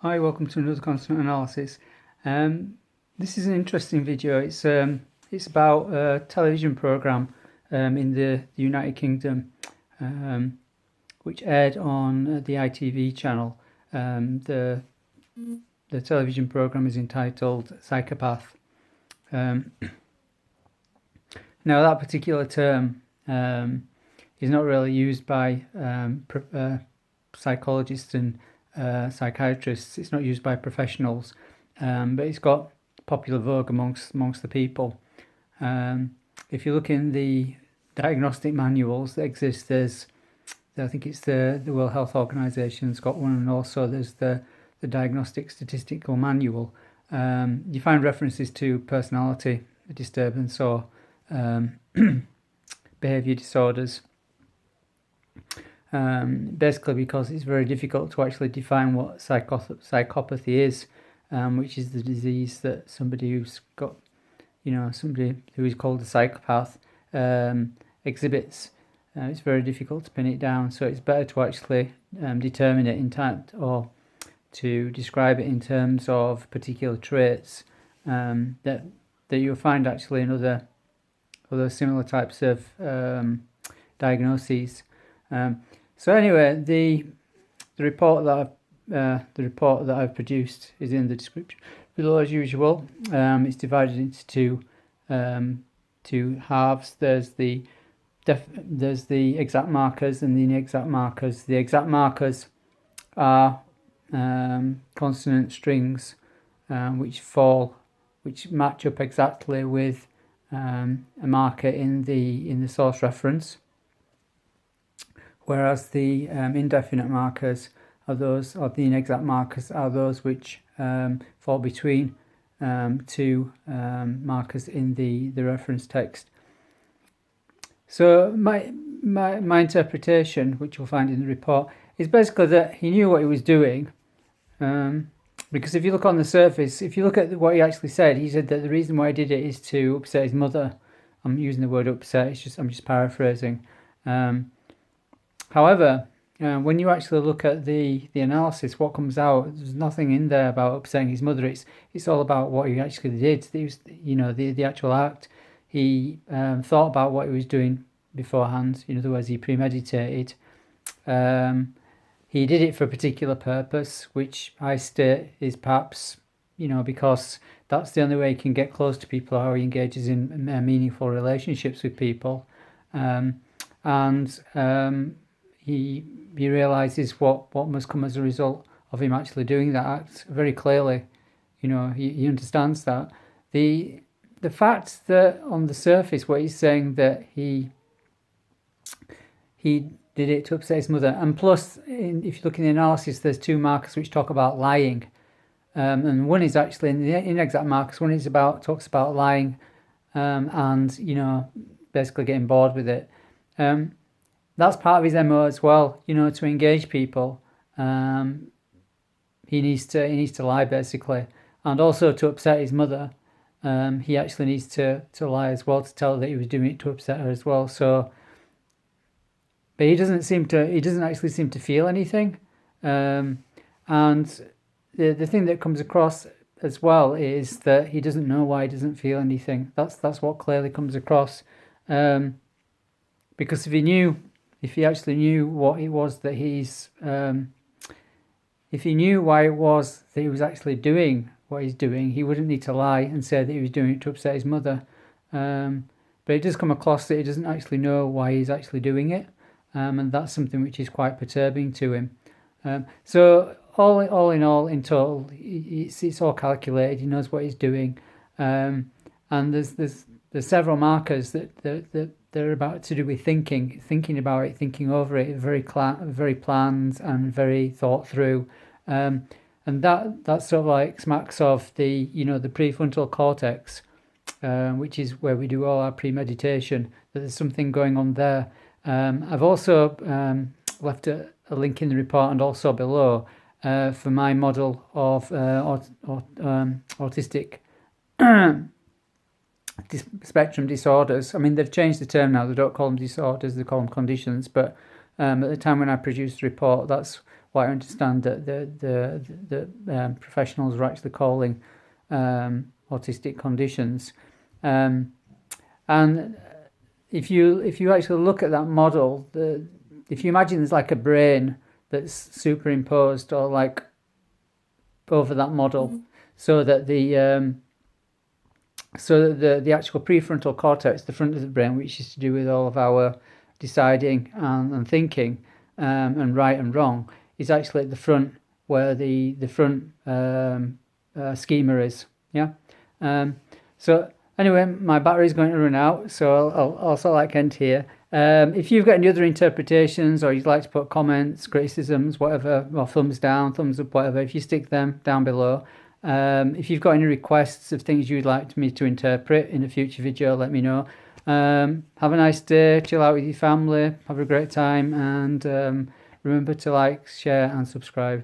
Hi, welcome to another consonant analysis. This is an interesting video. It's about a television program in the United Kingdom, which aired on the ITV channel. The television program is entitled Psychopath. Now, that particular term is not really used by psychologists and psychiatrists. It's not used by professionals, but it's got popular vogue amongst the people. If you look in the diagnostic manuals that exist, I think it's the World Health Organization's got one, and also there's the Diagnostic Statistical Manual. You find references to personality disturbance or behavior disorders. Basically because it's very difficult to actually define what psychopathy is, which is the disease that somebody who's got, somebody who is called a psychopath exhibits. It's very difficult to pin it down, so it's better to actually determine it in time, or to describe it in terms of particular traits that you'll find actually in other similar types of diagnoses. So anyway, the report that I've produced is in the description below as usual. It's divided into two halves. There's the exact markers and the inexact markers. The exact markers are consonant strings which match up exactly with a marker in the source reference. Whereas the indefinite markers are those, or the inexact markers are those which fall between two markers in the reference text. So my interpretation, which you'll find in the report, is basically that he knew what he was doing. Because if you look on the surface, if you look at what he actually said, he said that the reason why he did it is to upset his mother. I'm using the word upset, I'm just paraphrasing. However, when you actually look at the analysis, what comes out, there's nothing in there about upsetting his mother. It's all about what he actually did. It was, the actual act. He thought about what he was doing beforehand. In other words, he premeditated. He did it for a particular purpose, which I state is perhaps, because that's the only way he can get close to people, how he engages in meaningful relationships with people. He realizes what must come as a result of him actually doing that act very clearly. He understands that. The fact that on the surface, what he's saying that he did it to upset his mother, and plus, if you look in the analysis, there's two markers which talk about lying, and one is actually in the inexact markers. One is talks about lying, and basically getting bored with it. That's part of his MO as well. To engage people, he needs to lie basically, and also to upset his mother. He actually needs to lie as well, to tell her that he was doing it to upset her as well. So, but he doesn't actually seem to feel anything. And the thing that comes across as well is that he doesn't know why he doesn't feel anything. That's what clearly comes across. Because if he actually knew what it was that if he knew why it was that he was actually doing what he's doing, he wouldn't need to lie and say that he was doing it to upset his mother. But it does come across that he doesn't actually know why he's actually doing it, and that's something which is quite perturbing to him. So all in all, in total, it's all calculated. He knows what he's doing, and there's several markers that they're about to do with thinking about it, thinking over it, very planned and very thought through, and that sort of like smacks of the the prefrontal cortex, which is where we do all our premeditation. That there's something going on there. I've also left a link in the report and also below for my model of autistic spectrum disorders. I mean, they've changed the term now. They don't call them disorders, they call them conditions. But at the time when I produced the report, that's what I understand that the professionals are actually calling autistic conditions. And if you actually look at that model, if you imagine there's like a brain that's superimposed or like over that model, so that the actual prefrontal cortex, the front of the brain, which is to do with all of our deciding and thinking and right and wrong, is actually at the front where the front schema is. Yeah. So anyway, my battery's going to run out, so I'll also like end here. If you've got any other interpretations, or you'd like to put comments, criticisms, whatever, or thumbs down, thumbs up, whatever, if you stick them down below. If you've got any requests of things you'd like me to interpret in a future video, let me know. Have a nice day, chill out with your family, have a great time, and remember to like, share and subscribe.